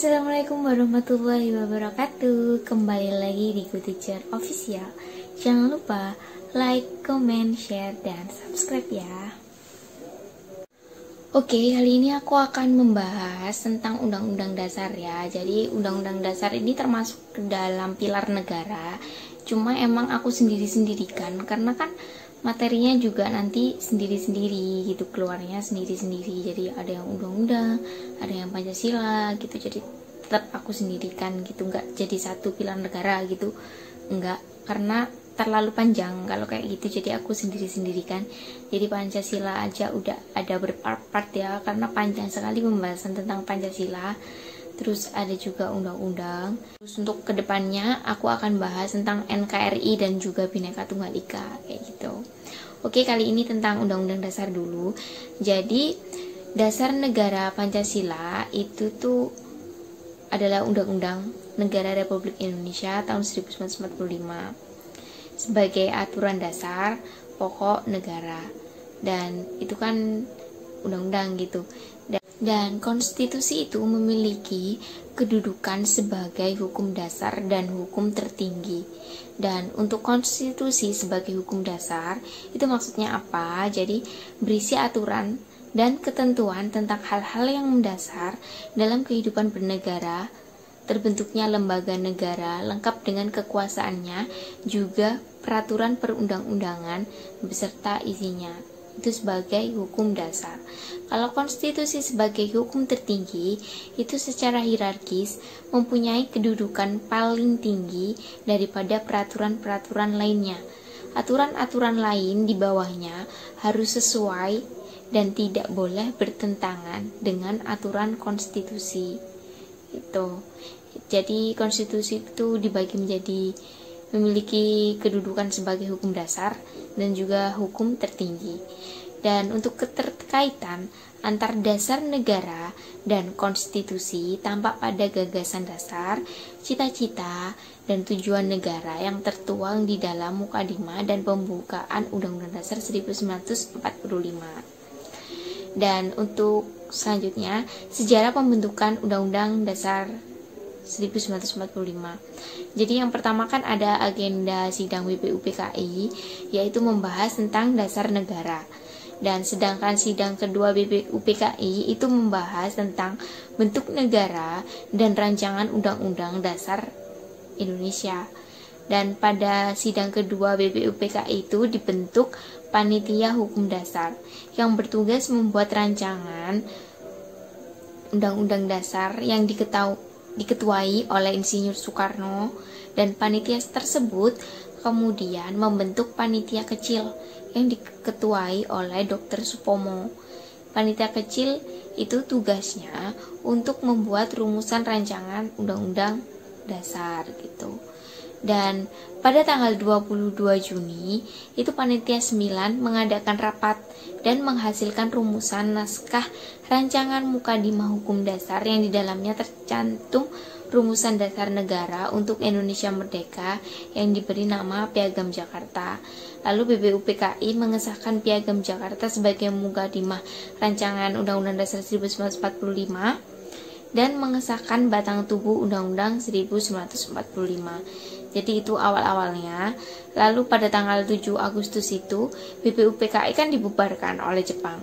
Assalamualaikum warahmatullahi wabarakatuh. Kembali lagi di Good Teacher Official. Jangan lupa like, comment, share, dan subscribe ya. Oke, kali ini aku akan membahas tentang Undang-Undang Dasar ya. Jadi Undang-Undang Dasar ini termasuk ke dalam pilar negara. Cuma emang aku sendiri-sendirikan karena kan materinya juga nanti sendiri-sendiri gitu, keluarnya sendiri-sendiri. Jadi ada yang undang-undang, ada yang Pancasila gitu. Jadi tetap aku sendirikan gitu, nggak jadi satu pilar negara gitu, nggak, karena terlalu panjang kalau kayak gitu. Jadi aku sendiri-sendirikan. Jadi Pancasila aja udah ada berpart-part ya, karena panjang sekali pembahasan tentang Pancasila. Terus ada juga undang-undang. Terus untuk kedepannya aku akan bahas tentang NKRI dan juga Bhinneka Tunggal Ika kayak gitu. Oke, kali ini tentang Undang-Undang Dasar dulu. Jadi dasar negara Pancasila itu tuh adalah Undang-Undang Negara Republik Indonesia tahun 1945 sebagai aturan dasar pokok negara. Dan itu kan undang-undang gitu. Dan konstitusi itu memiliki kedudukan sebagai hukum dasar dan hukum tertinggi. Dan untuk konstitusi sebagai hukum dasar itu maksudnya apa? Jadi berisi aturan dan ketentuan tentang hal-hal yang mendasar dalam kehidupan bernegara, terbentuknya lembaga negara lengkap dengan kekuasaannya, juga peraturan perundang-undangan beserta isinya. Itu sebagai hukum dasar. Kalau konstitusi sebagai hukum tertinggi, itu secara hierarkis mempunyai kedudukan paling tinggi daripada peraturan-peraturan lainnya. Aturan-aturan lain di bawahnya harus sesuai dan tidak boleh bertentangan dengan aturan konstitusi. Itu. Jadi konstitusi itu dibagi menjadi memiliki kedudukan sebagai hukum dasar dan juga hukum tertinggi. Dan untuk keterkaitan antar dasar negara dan konstitusi tampak pada gagasan dasar, cita-cita, dan tujuan negara yang tertuang di dalam mukadimah dan pembukaan Undang-Undang Dasar 1945. Dan untuk selanjutnya, sejarah pembentukan Undang-Undang Dasar 1945. Jadi yang pertama kan ada agenda sidang BPUPKI, yaitu membahas tentang dasar negara. Dan sedangkan sidang kedua BPUPKI itu membahas tentang bentuk negara dan rancangan Undang-Undang Dasar Indonesia. Dan pada sidang kedua BPUPKI itu dibentuk Panitia Hukum Dasar yang bertugas membuat rancangan Undang-Undang Dasar yang diketuai oleh Insinyur Soekarno, dan panitia tersebut kemudian membentuk panitia kecil yang diketuai oleh Dr. Supomo. Panitia kecil itu tugasnya untuk membuat rumusan rancangan undang-undang dasar gitu. Dan pada tanggal 22 Juni itu panitia 9 mengadakan rapat dan menghasilkan rumusan naskah rancangan mukadimah hukum dasar yang di dalamnya tercantum rumusan dasar negara untuk Indonesia Merdeka yang diberi nama Piagam Jakarta. Lalu BPUPKI mengesahkan Piagam Jakarta sebagai mukadimah rancangan Undang-Undang Dasar 1945 dan mengesahkan batang tubuh Undang-Undang 1945. Jadi itu awal-awalnya. Lalu pada tanggal 7 Agustus itu BPUPKI kan dibubarkan oleh Jepang.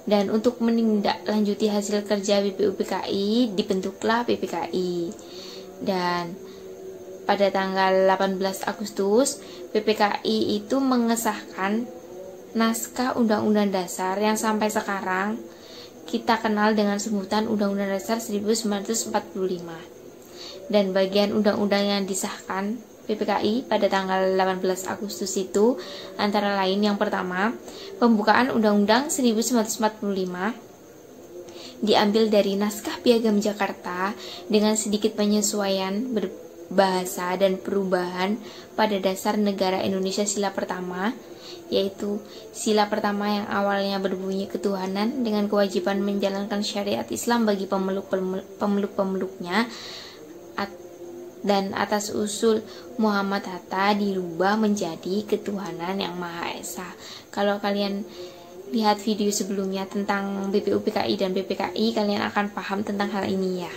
Dan untuk menindaklanjuti hasil kerja BPUPKI dibentuklah PPKI. Dan pada tanggal 18 Agustus PPKI itu mengesahkan naskah Undang-Undang Dasar yang sampai sekarang kita kenal dengan sebutan Undang-Undang Dasar 1945. Dan bagian undang-undang yang disahkan PPKI pada tanggal 18 Agustus itu antara lain yang pertama, pembukaan Undang-Undang 1945 diambil dari naskah Piagam Jakarta dengan sedikit penyesuaian berbahasa dan perubahan pada dasar negara Indonesia sila pertama, yaitu sila pertama yang awalnya berbunyi ketuhanan dengan kewajiban menjalankan syariat Islam bagi pemeluk-pemeluknya, dan atas usul Muhammad Hatta dirubah menjadi ketuhanan yang Maha Esa. Kalau kalian lihat video sebelumnya tentang BPUPKI dan BPKI, kalian akan paham tentang hal ini ya.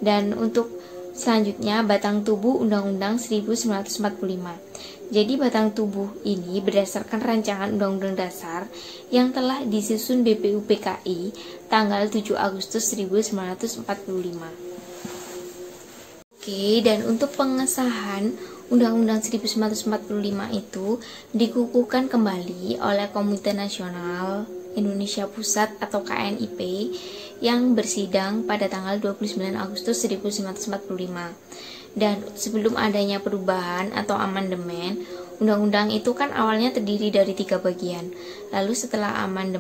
Dan untuk selanjutnya batang tubuh Undang-Undang 1945. Jadi batang tubuh ini berdasarkan rancangan Undang-Undang Dasar yang telah disusun BPUPKI tanggal 7 Agustus 1945. Oke, dan untuk pengesahan Undang-Undang 1945 itu dikukuhkan kembali oleh Komite Nasional Indonesia Pusat atau KNIP yang bersidang pada tanggal 29 Agustus 1945. Dan sebelum adanya perubahan atau amandemen, undang-undang itu kan awalnya terdiri dari 3 bagian. Lalu setelah 4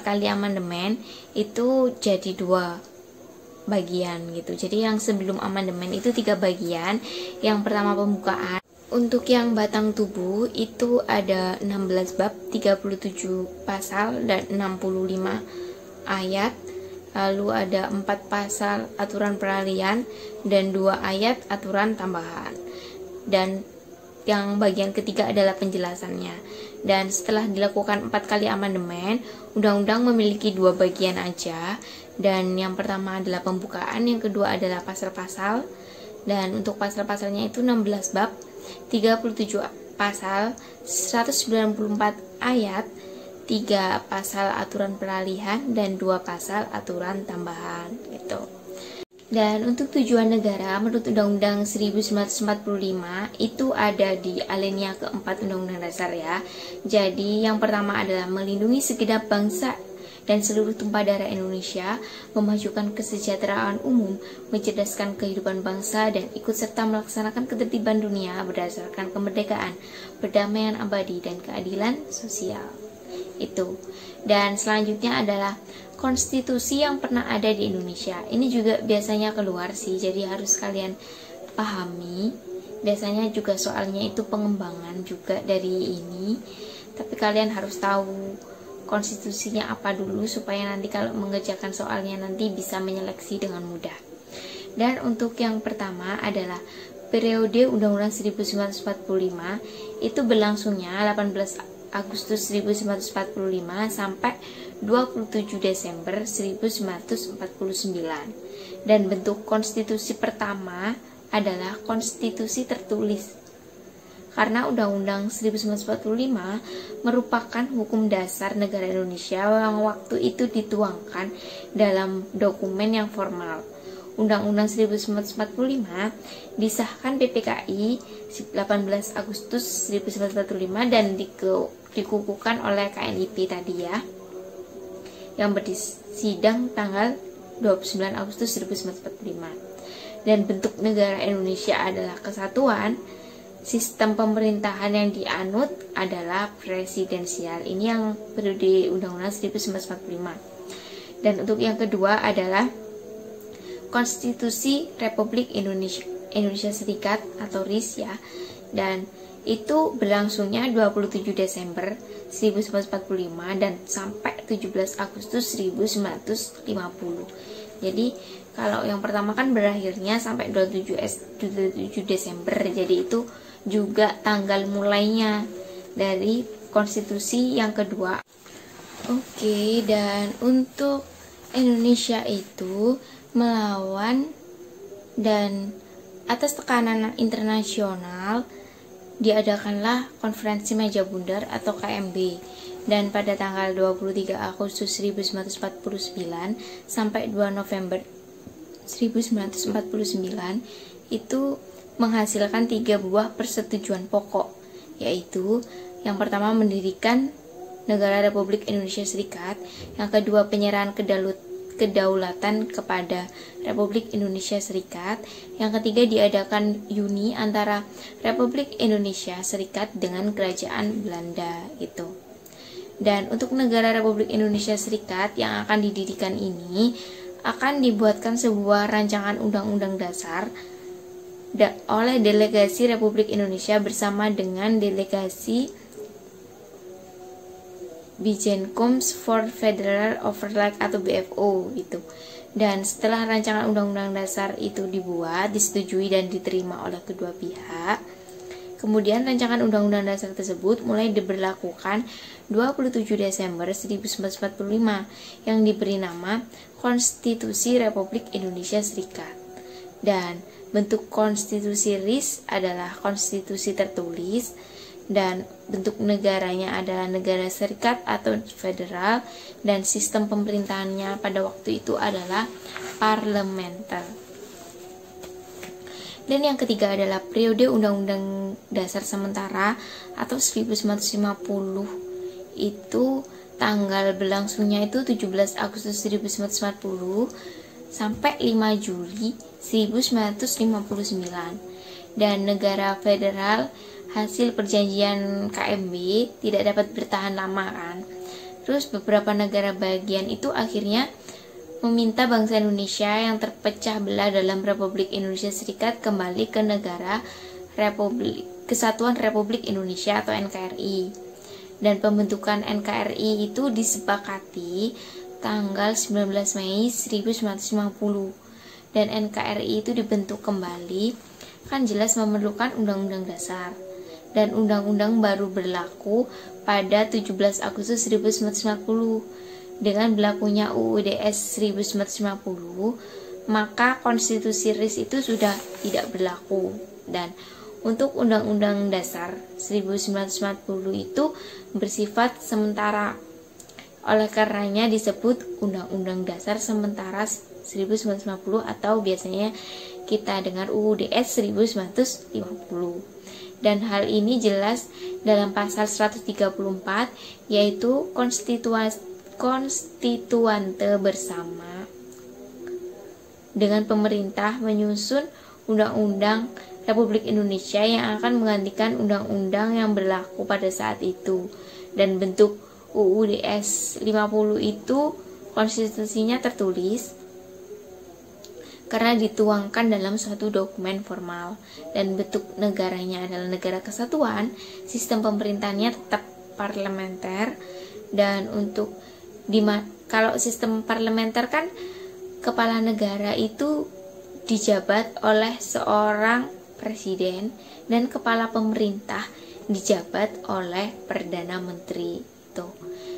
kali amandemen, itu jadi 2 bagian gitu. Jadi yang sebelum amandemen itu 3 bagian. Yang pertama pembukaan. Untuk yang batang tubuh itu ada 16 bab, 37 pasal dan 65 ayat. Lalu ada 4 pasal aturan peralihan dan 2 ayat aturan tambahan. Dan yang bagian ketiga adalah penjelasannya. Dan setelah dilakukan 4 kali amandemen, undang-undang memiliki 2 bagian aja. Dan yang pertama adalah pembukaan, yang kedua adalah pasal-pasal. Dan untuk pasal-pasalnya itu 16 bab, 37 pasal, 194 ayat, 3 pasal aturan peralihan dan 2 pasal aturan tambahan gitu. Dan untuk tujuan negara menurut Undang-Undang 1945 itu ada di alinea keempat Undang-Undang Dasar ya. Jadi yang pertama adalah melindungi segenap bangsa dan seluruh tumpah darah Indonesia, memajukan kesejahteraan umum, mencerdaskan kehidupan bangsa, dan ikut serta melaksanakan ketertiban dunia berdasarkan kemerdekaan, perdamaian abadi, dan keadilan sosial. Itu. Dan selanjutnya adalah konstitusi yang pernah ada di Indonesia. Ini juga biasanya keluar sih, jadi harus kalian pahami. Biasanya juga soalnya itu pengembangan juga dari ini, tapi kalian harus tahu konstitusinya apa dulu supaya nanti kalau mengerjakan soalnya nanti bisa menyeleksi dengan mudah. Dan untuk yang pertama adalah periode Undang-Undang 1945 itu berlangsungnya 18 Agustus 1945 sampai 27 Desember 1949. Dan bentuk konstitusi pertama adalah konstitusi tertulis. Karena Undang-Undang 1945 merupakan hukum dasar negara Indonesia yang waktu itu dituangkan dalam dokumen yang formal. Undang-Undang 1945 disahkan PPKI 18 Agustus 1945 dan dikukuhkan oleh KNIP tadi ya, yang bersidang tanggal 29 Agustus 1945. Dan bentuk negara Indonesia adalah kesatuan. Sistem pemerintahan yang dianut adalah presidensial. Ini yang periode Undang-Undang 1945. Dan untuk yang kedua adalah Konstitusi Republik Indonesia Serikat atau RIS ya. Dan itu berlangsungnya 27 Desember 1945 dan sampai 17 Agustus 1950. Jadi kalau yang pertama kan berakhirnya sampai 27 Desember. Jadi itu juga tanggal mulainya dari konstitusi yang kedua. Oke, dan untuk Indonesia itu melawan dan atas tekanan internasional diadakanlah konferensi meja bundar atau KMB, dan pada tanggal 23 Agustus 1949 sampai 2 November 1949 itu menghasilkan 3 buah persetujuan pokok, yaitu yang pertama mendirikan negara Republik Indonesia Serikat, yang kedua penyerahan kedaulatan kepada Republik Indonesia Serikat, yang ketiga diadakan uni antara Republik Indonesia Serikat dengan Kerajaan Belanda gitu. Dan untuk negara Republik Indonesia Serikat yang akan didirikan ini akan dibuatkan sebuah rancangan undang-undang dasar oleh delegasi Republik Indonesia bersama dengan delegasi Bijenkums for Federal Overlap atau BFO gitu. Dan setelah rancangan undang-undang dasar itu dibuat, disetujui dan diterima oleh kedua pihak, Kemudian rancangan Undang-Undang Dasar tersebut mulai diberlakukan 27 Desember 1945 yang diberi nama Konstitusi Republik Indonesia Serikat. Dan bentuk konstitusi RIS adalah konstitusi tertulis, dan bentuk negaranya adalah negara serikat atau federal, dan sistem pemerintahannya pada waktu itu adalah parlementer. Dan yang ketiga adalah periode Undang-Undang Dasar Sementara atau 1950, itu tanggal berlangsungnya itu 17 Agustus 1940 sampai 5 Juli 1959. Dan negara federal hasil perjanjian KMB tidak dapat bertahan lama kan. Terus beberapa negara bagian itu akhirnya meminta bangsa Indonesia yang terpecah belah dalam Republik Indonesia Serikat kembali ke negara Kesatuan Republik Indonesia atau NKRI. Dan pembentukan NKRI itu disepakati tanggal 19 Mei 1950. Dan NKRI itu dibentuk kembali kan jelas memerlukan Undang-Undang Dasar. Dan undang-undang baru berlaku pada 17 Agustus 1950. Dengan berlakunya UU DS 1950, maka konstitusi RIS itu sudah tidak berlaku. Dan untuk Undang-Undang Dasar 1940 itu bersifat sementara. Oleh karenanya disebut Undang-Undang Dasar Sementara 1950 atau biasanya kita dengar UU DS 1950. Dan hal ini jelas dalam pasal 134, yaitu konstituante bersama dengan pemerintah menyusun undang-undang Republik Indonesia yang akan menggantikan undang-undang yang berlaku pada saat itu. Dan bentuk UU DS 50 itu konstitusinya tertulis karena dituangkan dalam suatu dokumen formal, dan bentuk negaranya adalah negara kesatuan, sistem pemerintahannya tetap parlementer. Dan untuk kalau sistem parlementer kan kepala negara itu dijabat oleh seorang presiden dan kepala pemerintah dijabat oleh perdana menteri itu.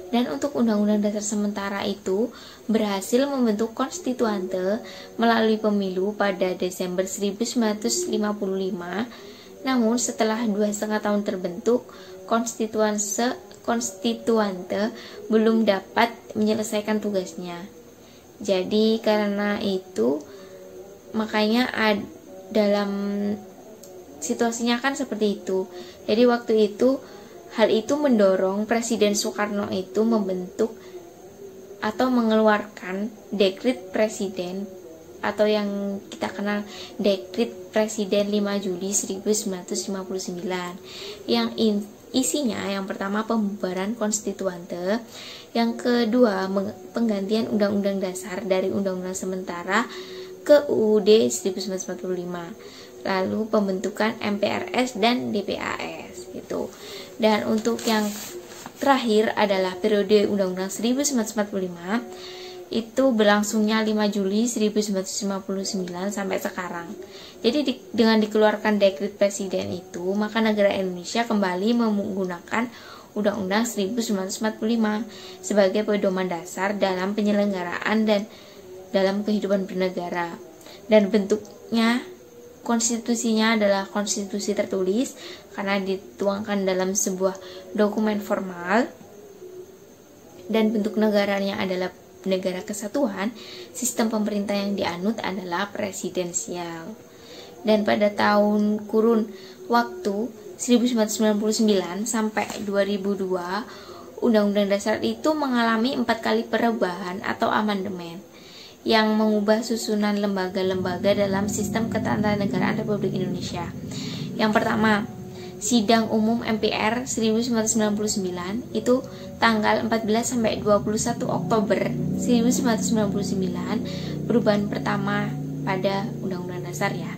Dan untuk Undang-Undang Dasar Sementara itu berhasil membentuk konstituante melalui pemilu pada Desember 1955. Namun setelah 2,5 tahun terbentuk, konstituante belum dapat menyelesaikan tugasnya. Jadi karena itu makanya dalam situasinya kan seperti itu. Jadi waktu itu hal itu mendorong Presiden Soekarno itu membentuk atau mengeluarkan dekret presiden atau yang kita kenal dekret presiden 5 Juli 1959 yang isinya yang pertama pembubaran konstituante, yang kedua penggantian Undang-Undang Dasar dari Undang-Undang Sementara ke UUD 1945, lalu pembentukan MPRS dan DPAS gitu. Dan untuk yang terakhir adalah periode Undang-Undang 1945, itu berlangsungnya 5 Juli 1959 sampai sekarang. Jadi dengan dikeluarkan dekret presiden itu, maka negara Indonesia kembali menggunakan Undang-Undang 1945 sebagai pedoman dasar dalam penyelenggaraan dan dalam kehidupan bernegara. Dan bentuknya konstitusinya adalah konstitusi tertulis karena dituangkan dalam sebuah dokumen formal, dan bentuk negaranya adalah negara kesatuan. Sistem pemerintah yang dianut adalah presidensial. Dan pada tahun kurun waktu 1999 sampai 2002, Undang-Undang Dasar itu mengalami 4 kali perubahan atau amandemen yang mengubah susunan lembaga-lembaga dalam sistem ketatanegaraan Republik Indonesia. Yang pertama, Sidang Umum MPR 1999 itu tanggal 14 sampai 21 Oktober 1999, perubahan pertama pada Undang-Undang Dasar ya.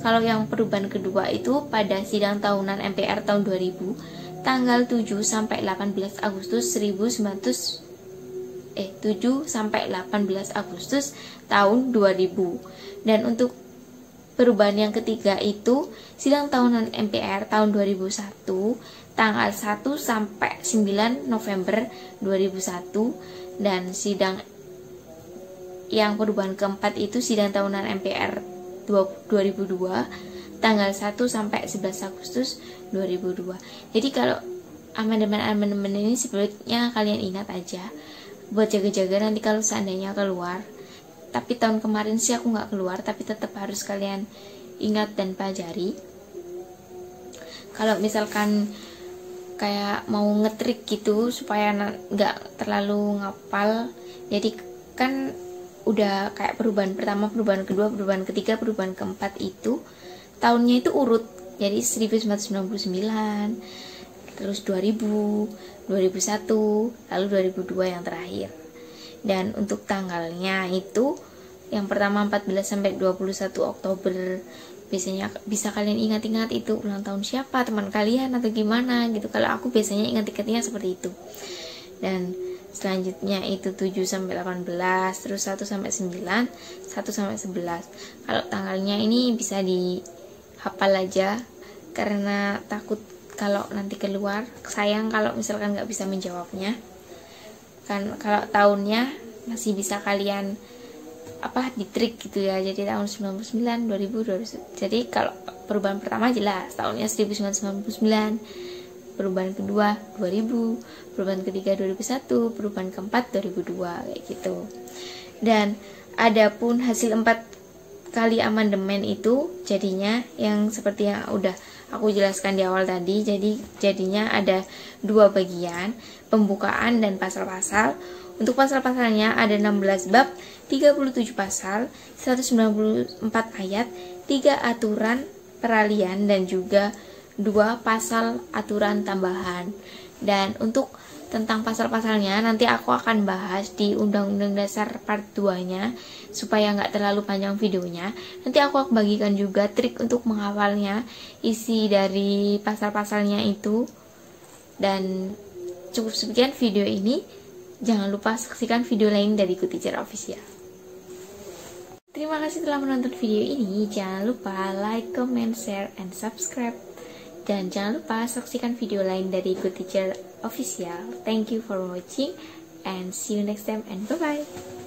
Kalau yang perubahan kedua itu pada Sidang Tahunan MPR tahun 2000 tanggal 7 sampai 18 Agustus 7 sampai 18 Agustus tahun 2000. Dan untuk perubahan yang ketiga itu sidang tahunan MPR tahun 2001 tanggal 1 sampai 9 November 2001, dan sidang yang perubahan keempat itu sidang tahunan MPR 2002 tanggal 1 sampai 11 Agustus 2002. Jadi kalau amandemen-amandemen ini sebaiknya kalian ingat aja buat jaga-jaga nanti kalau seandainya keluar. Tapi tahun kemarin sih aku nggak keluar, tapi tetap harus kalian ingat dan pelajari. Kalau misalkan kayak mau ngetrik gitu supaya nggak terlalu ngapal, jadi kan udah kayak perubahan pertama, perubahan kedua, perubahan ketiga, perubahan keempat itu tahunnya itu urut, jadi 1999, terus 2000, 2001, lalu 2002 yang terakhir. Dan untuk tanggalnya itu yang pertama 14 sampai 21 Oktober. Biasanya bisa kalian ingat-ingat itu ulang tahun siapa, teman kalian atau gimana gitu. Kalau aku biasanya ingat-ingatnya seperti itu. Dan selanjutnya itu 7 sampai 18, terus 1 sampai 9, 1 sampai 11. Kalau tanggalnya ini bisa dihafal aja karena takut kalau nanti keluar, sayang kalau misalkan nggak bisa menjawabnya. Kan kalau tahunnya masih bisa kalian di trik gitu ya. Jadi tahun 99, 2000, 2000. Jadi kalau perubahan pertama jelas tahunnya 1999, perubahan kedua 2000, perubahan ketiga 2001, perubahan keempat 2002 kayak gitu. Dan adapun hasil 4 kali amandemen itu jadinya yang seperti yang udah aku jelaskan di awal tadi. Jadi jadinya ada 2 bagian, pembukaan dan pasal-pasal. Untuk pasal-pasalnya ada 16 bab, 37 pasal, 194 ayat, 3 aturan peralihan dan juga 2 pasal aturan tambahan. Dan untuk tentang pasal-pasalnya nanti aku akan bahas di Undang-Undang Dasar Part 2-nya supaya nggak terlalu panjang videonya. Nanti aku akan bagikan juga trik untuk menghafalnya, isi dari pasal-pasalnya itu. Dan cukup sekian video ini. Jangan lupa saksikan video lain dari Good Teacher Official. Terima kasih telah menonton video ini. Jangan lupa like, comment, share, and subscribe. Dan jangan lupa saksikan video lain dari Good Teacher Official. Thank you for watching and see you next time and bye-bye.